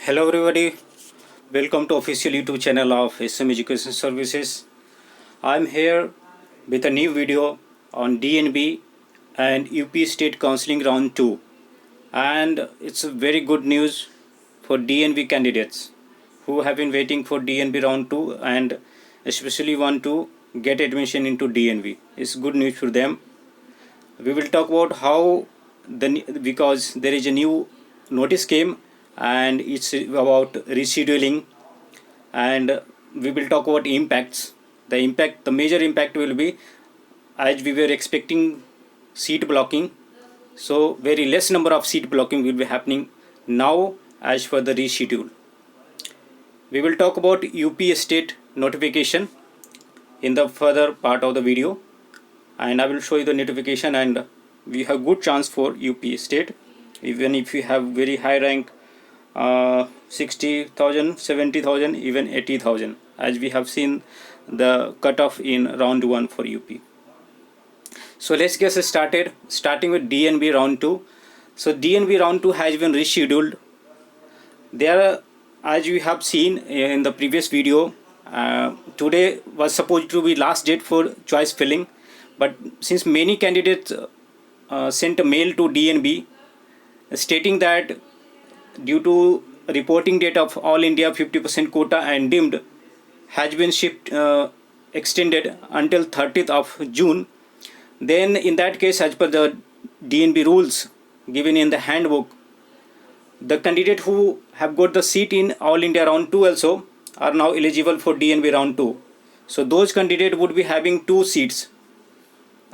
Hello everybody, welcome to official YouTube channel of SM Education Services. I'm here with a new video on DNB and UP State Counseling Round 2, and it's a very good news for DNB candidates who have been waiting for DNB Round 2 and especially want to get admission into DNB. It's good news for them. We will talk about how because there is a new notice came and it's about rescheduling, and we will talk about impacts. The major impact will be, as we were expecting, seat blocking. So very less number of seat blocking will be happening now as per the reschedule. We will talk about UP state notification in the further part of the video, and I will show you the notification, and we have good chance for UP state even if you have very high rank, 60,000, 70,000, even 80,000, as we have seen the cutoff in round 1 for UP. So let's get started, starting with DNB round 2. So DNB round 2 has been rescheduled. There, as you have seen in the previous video, today was supposed to be last date for choice filling, but since many candidates sent a mail to DNB stating that due to reporting date of All India 50% quota and deemed has been extended until 30th of June, then in that case, as per the DNB rules given in the handbook, the candidate who have got the seat in All India round 2 also are now eligible for DNB round 2. So those candidates would be having 2 seats.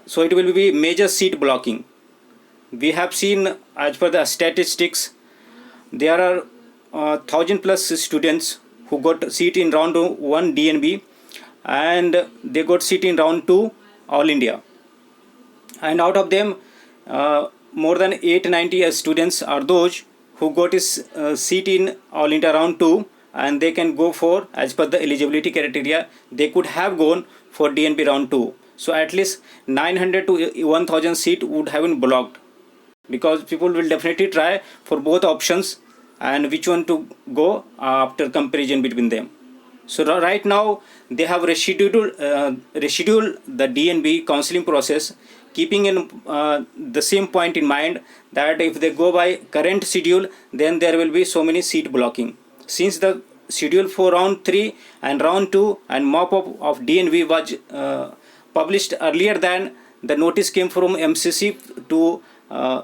So it will be major seat blocking. We have seen, as per the statistics, there are 1,000 plus students who got seat in round 1 DNB, and they got seat in round 2 All India. And out of them, more than 890 students are those who got his seat in All India round 2, and they can go for, as per the eligibility criteria, they could have gone for DNB round 2. So at least 900 to 1000 seat would have been blocked, because people will definitely try for both options and which one to go after comparison between them. So right now they have rescheduled the DNB counseling process, keeping in the same point in mind that if they go by current schedule, then there will be so many seat blocking. Since the schedule for round 3 and round 2 and mop-up of DNB was published earlier than the notice came from MCC to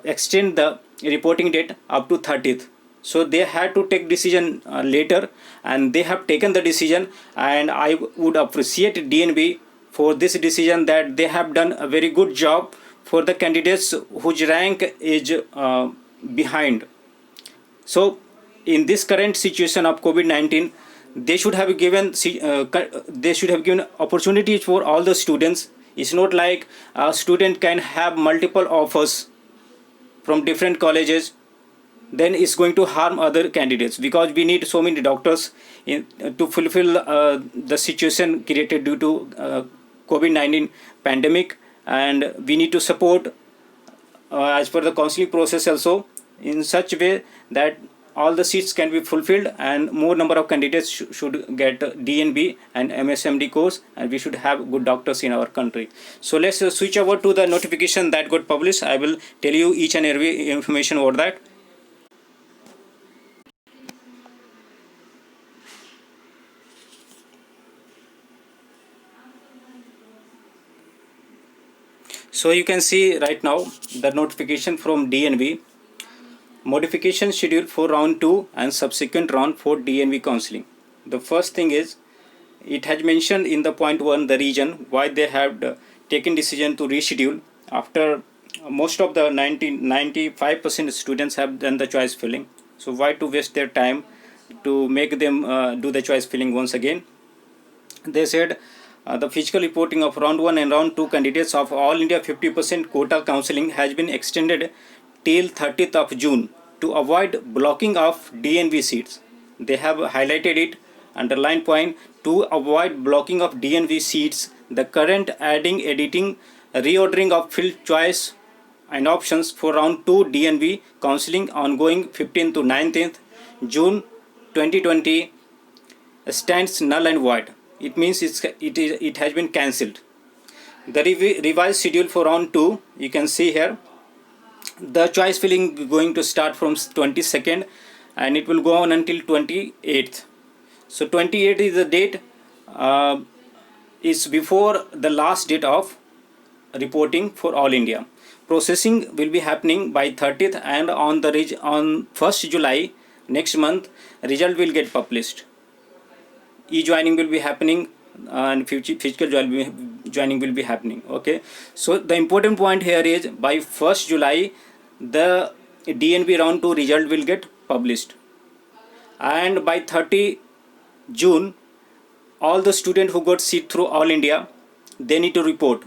extend the reporting date up to 30th. So they had to take decision later, and they have taken the decision, and I would appreciate DNB for this decision, that they have done a very good job for the candidates whose rank is behind. So in this current situation of COVID-19, they should have given opportunities for all the students. It's not like a student can have multiple offers from different colleges, then it's going to harm other candidates, because we need so many doctors to fulfill the situation created due to COVID-19 pandemic, and we need to support as per the counseling process also in such way that all the seats can be fulfilled and more number of candidates should get DNB and MSMD course, and we should have good doctors in our country. So let's switch over to the notification that got published. I will tell you each and every information about that. So you can see right now the notification from DNB. Modification schedule for round 2 and subsequent round for DNB counseling. The first thing is, it has mentioned in the point 1 the reason why they have taken decision to reschedule after most of the 95% students have done the choice filling. So why to waste their time to make them do the choice filling once again? They said the physical reporting of round 1 and round 2 candidates of All India 50% quota counseling has been extended till 30th of June to avoid blocking of DNB seats. They have highlighted it, underline point, to avoid blocking of DNB seats. The current adding, editing, reordering of field choice and options for round 2 DNB counseling ongoing 15th to 19th June 2020 stands null and void. It means it has been cancelled. The revised schedule for round 2, you can see here, the choice filling going to start from 22nd and it will go on until 28th. So 28th is the date, is before the last date of reporting for all India. Processing will be happening by 30th, and on 1st July next month result will get published. E-joining will be happening and physical joining will be happening. Okay, so the important point here is by 1st July the DNB round 2 result will get published, and by 30 June all the students who got seat through All India, they need to report,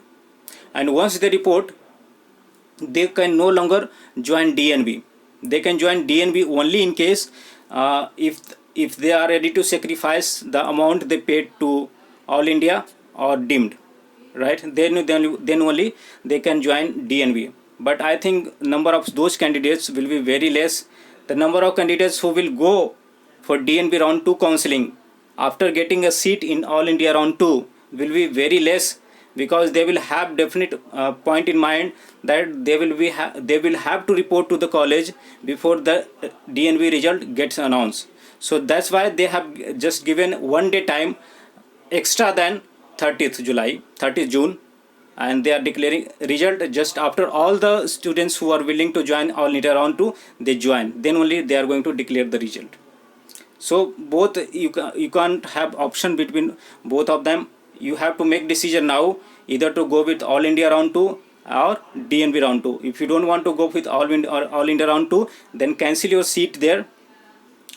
and once they report they can no longer join DNB. They can join DNB only in case if they are ready to sacrifice the amount they paid to All India or deemed, right? Then only they can join DNB. But I think number of those candidates will be very less. The number of candidates who will go for DNB round 2 counseling after getting a seat in All India round 2 will be very less, because they will have definite point in mind that they will have to report to the college before the DNB result gets announced. So that's why they have just given 1 day time extra than 30th June, and they are declaring result just after all the students who are willing to join All India round 2 they join, then only they are going to declare the result. So both you can't have option between both of them. You have to make decision now either to go with All India round 2 or DNB round 2. If you don't want to go with All India round 2, then cancel your seat there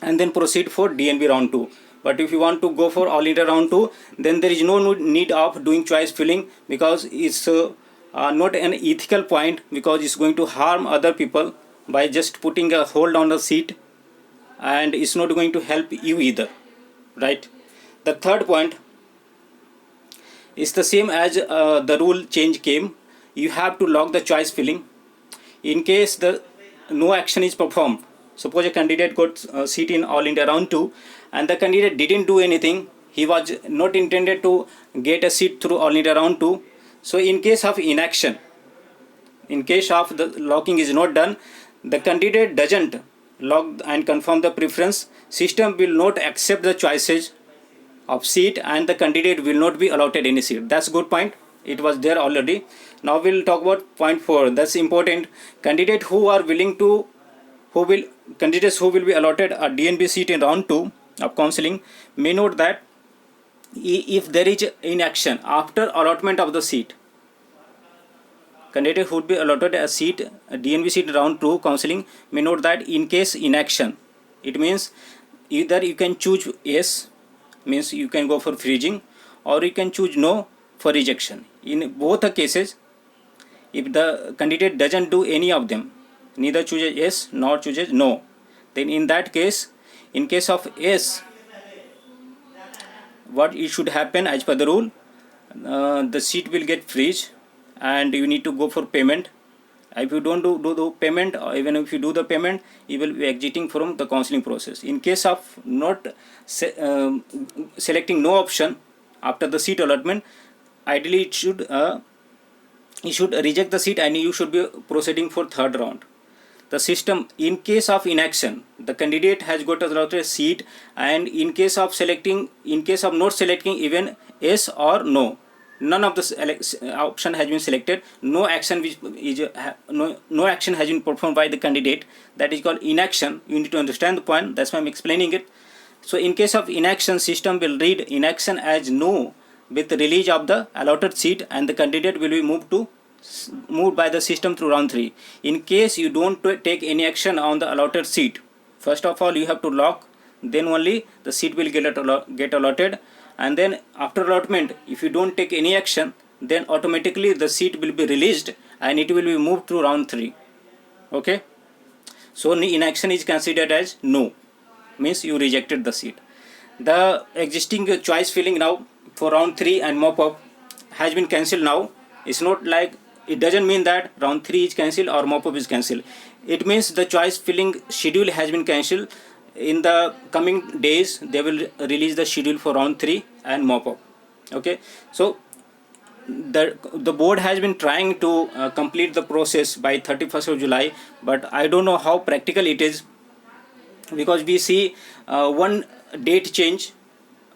and then proceed for DNB round 2. But if you want to go for All India round 2, then there is no need of doing choice filling, because it's not an ethical point, because it's going to harm other people by just putting a hold on the seat, and it's not going to help you either, right? The third point is the same as the rule change came. You have to log the choice filling. In case the no action is performed, suppose a candidate got a seat in All India round 2 and the candidate didn't do anything, he was not intended to get a seat through All India round 2. So in case of inaction, in case of the logging is not done, the candidate doesn't log and confirm the preference, system will not accept the choices of seat and the candidate will not be allotted any seat. That's a good point. It was there already. Now we'll talk about point 4. That's important. Candidates who will be allotted a DNB seat in round 2 of counseling may note that if there is inaction after allotment of the seat, candidate who would be allotted a seat, a DNB seat in round 2 counseling may note that in case inaction, it means either you can choose yes, means you can go for freezing, or you can choose no for rejection. In both the cases, if the candidate doesn't do any of them, neither chooses yes nor chooses no, then in that case, in case of yes, what it should happen as per the rule, the seat will get freeze and you need to go for payment. If you don't do the payment, or even if you do the payment, you will be exiting from the counseling process. In case of not selecting no option after the seat allotment, ideally it should you should reject the seat and you should be proceeding for third round. The system, in case of inaction, the candidate has got a seat, and in case of not selecting even yes or no, none of the option has been selected, no action has been performed by the candidate, that is called inaction. You need to understand the point, that's why I'm explaining it. So in case of inaction, system will read inaction as no with the release of the allotted seat, and the candidate will be moved by the system through round 3. In case you don't take any action on the allotted seat, first of all you have to lock, then only the seat will get allotted, and then after allotment, if you don't take any action, then automatically the seat will be released and it will be moved through round 3. Okay, so inaction is considered as no, means you rejected the seat. The existing choice filling now for round 3 and mop up has been cancelled now. It's not like, it doesn't mean that round 3 is cancelled or mop up is cancelled. It means the choice filling schedule has been cancelled. in the coming days they will release the schedule for round 3 and mop up. Okay, so the board has been trying to complete the process by 31st of July, but I don't know how practical it is, because we see one date change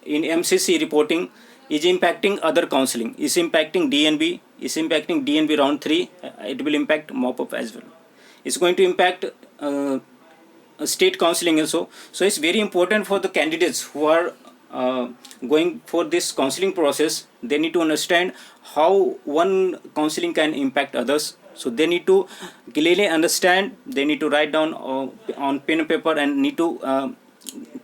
in MCC reporting is impacting other counseling, is impacting DNB, is impacting DNB round 3, it will impact mop up as well, it's going to impact state counseling also. So it's very important for the candidates who are going for this counseling process. They need to understand how one counseling can impact others. So they need to clearly understand, they need to write down on pen and paper, and need to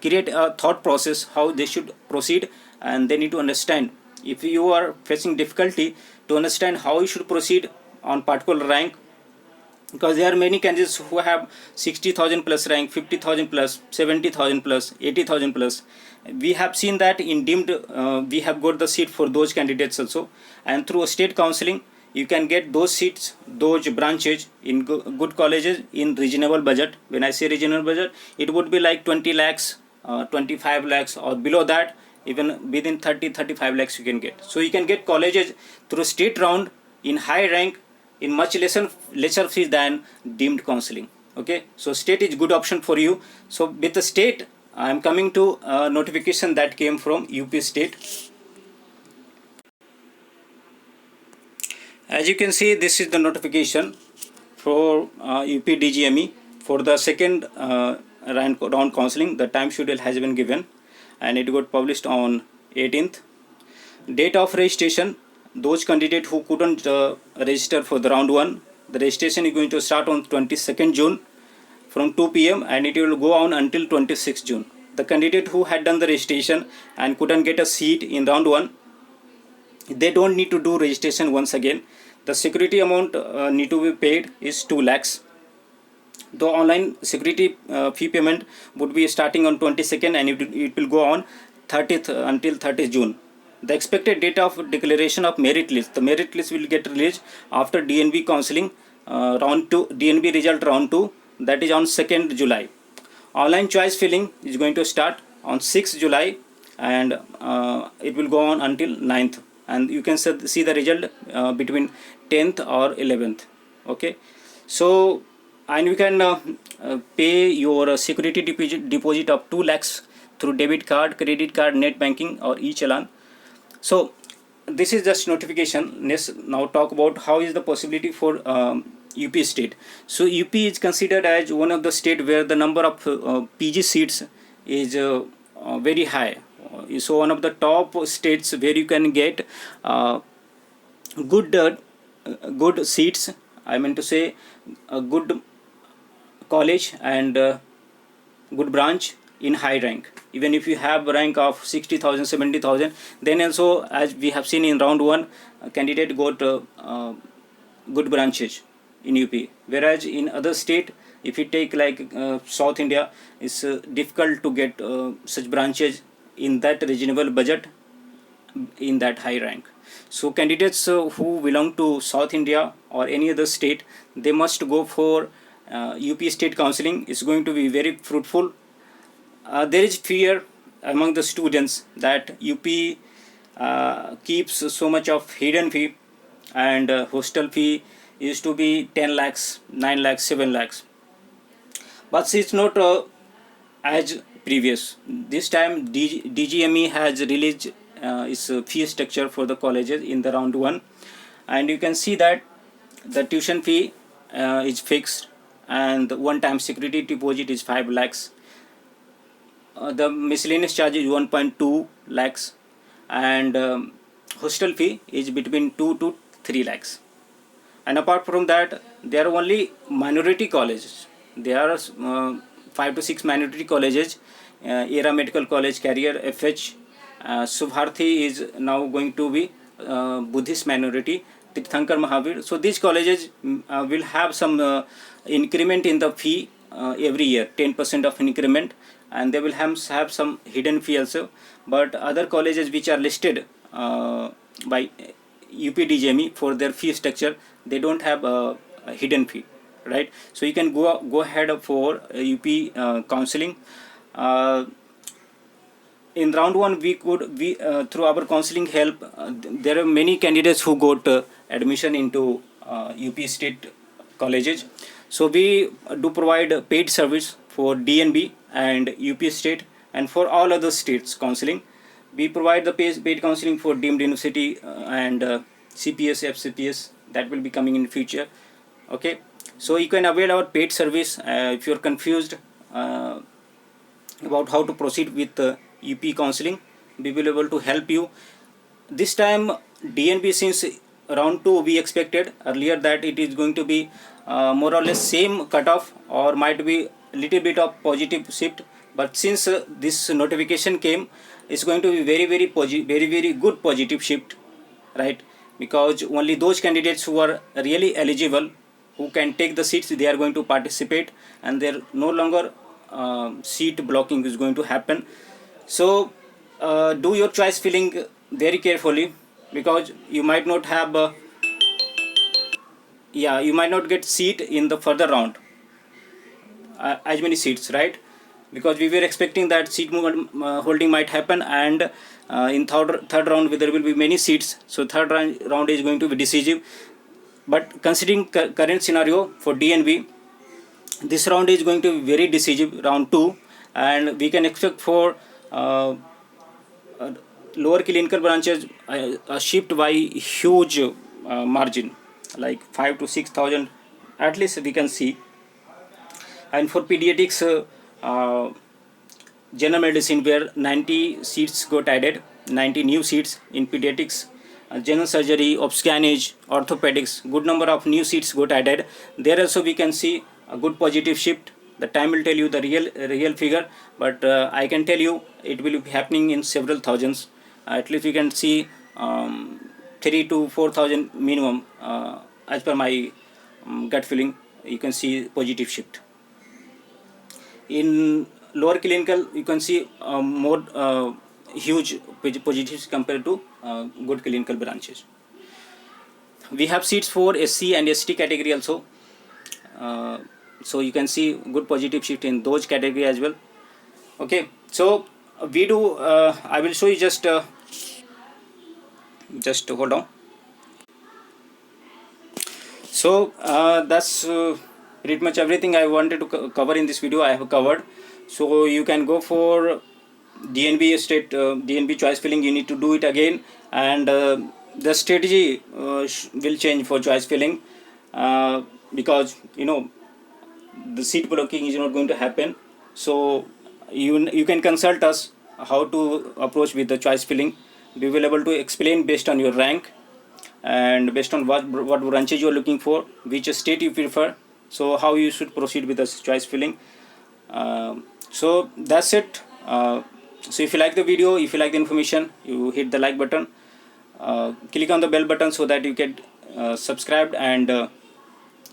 create a thought process how they should proceed. And they need to understand, if you are facing difficulty, to understand how you should proceed on particular rank, because there are many candidates who have 60,000 plus rank, 50,000 plus, 70,000 plus, 80,000 plus. We have seen that in deemed we have got the seat for those candidates also, and through a state counseling you can get those seats, those branches in good colleges in reasonable budget. When I say reasonable budget, it would be like 20 lakhs, 25 lakhs, or below that, even within 30-35 lakhs you can get. So you can get colleges through state round in high rank in much lesser fees than deemed counseling. Okay, so state is good option for you. So with the state, I am coming to a notification that came from UP state. As you can see, this is the notification for UP DGME for the second round counseling. The time schedule has been given and it got published on 18th. Date of registration: those candidates who couldn't register for the round 1, the registration is going to start on 22nd June from 2 p.m. and it will go on until 26th June. The candidate who had done the registration and couldn't get a seat in round 1, they don't need to do registration once again. The security amount need to be paid is 2 lakhs. The online security fee payment would be starting on 22nd and it will go on 30th until 30th June. The expected date of declaration of merit list. The merit list will get released after DNB counseling round 2, DNB result round 2, that is on 2nd July. Online choice filling is going to start on 6th July and it will go on until 9th. And you can see the result between 10th or 11th. Okay, so and you can pay your security deposit of 2 lakhs through debit card, credit card, net banking or e-challan. So this is just notification. Let's now talk about how is the possibility for UP state. So UP is considered as one of the state where the number of PG seats is very high. So one of the top states where you can get good seats. I mean to say a good college and good branch in high rank. Even if you have a rank of 60,000, 70,000, then also, as we have seen in round 1, a candidate got good branches in UP. Whereas in other state, if you take like South India, it's difficult to get such branches in that reasonable budget in that high rank. So candidates who belong to South India or any other state, they must go for UP state counseling. It's going to be very fruitful. There is fear among the students that UP keeps so much of hidden fee, and hostel fee used to be 10 lakhs, 9 lakhs, 7 lakhs. But it's not as previous. This time DGME has released its fee structure for the colleges in the round 1, and you can see that the tuition fee is fixed and the one-time security deposit is 5 lakhs. The miscellaneous charge is 1.2 lakhs and hostel fee is between 2 to 3 lakhs. And apart from that, there are only minority colleges. There are 5 to 6 minority colleges, ERA Medical College, Career, FH, Subharthi is now going to be Buddhist minority, Tirthankar Mahavir. So these colleges will have some increment in the fee every year, 10% of increment, and they will have some hidden fee also. But other colleges which are listed by UPDGME for their fee structure, they don't have a hidden fee, right? So you can go ahead for UP counseling. in round one we through our counseling help, there are many candidates who got admission into UP state colleges. So we do provide paid service for DNB and UP state, and for all other states counseling we provide the paid counseling for deemed university and CPS, FCPS that will be coming in future. Okay, so you can avail our paid service if you are confused about how to proceed with UP counseling. We will able to help you. This time DNB, since round 2 we expected earlier that it is going to be more or less same cutoff or might be little bit of positive shift, but since this notification came, it's going to be very good positive shift, right? Because only those candidates who are really eligible, who can take the seats, they are going to participate, and there no longer seat blocking is going to happen. So do your choice filling very carefully, because you might not have you might not get seat in the further round as many seats, right? Because we were expecting that seat holding might happen, and in third round there will be many seats, so third round is going to be decisive. But considering current scenario for DNB, this round is going to be very decisive, round 2, and we can expect for lower clinical branches a shift by huge margin, like 5 to 6,000 at least we can see. And for pediatrics, general medicine, where 90 seats got added, 90 new seats in pediatrics, general surgery, obscanage, orthopedics, good number of new seats got added. There also we can see a good positive shift. The time will tell you the real figure, but I can tell you it will be happening in several thousands. At least we can see 3 to 4,000 minimum, as per my gut feeling. You can see positive shift. In lower clinical, you can see more huge positives compared to good clinical branches. We have seats for SC and ST category also, so you can see good positive shift in those category as well. Okay, so we do I will show you, just hold on. So that's pretty much everything I wanted to cover in this video. I have covered. So you can go for DNB state, DNB choice filling. You need to do it again, and the strategy will change for choice filling, because the seat blocking is not going to happen. So you can consult us how to approach with the choice filling. We will able to explain based on your rank and based on what branches you are looking for, which state you prefer, so how you should proceed with the choice filling. So that's it. So if you like the video, if you like the information, you hit the like button, click on the bell button so that you get subscribed and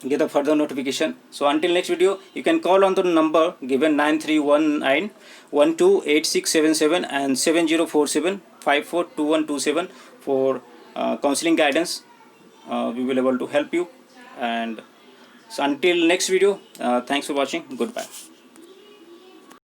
get a further notification. So until next video, you can call on the number given 9319 128677 and 7047 542127 for counseling guidance. We will able to help you. And so until next video, thanks for watching. Goodbye.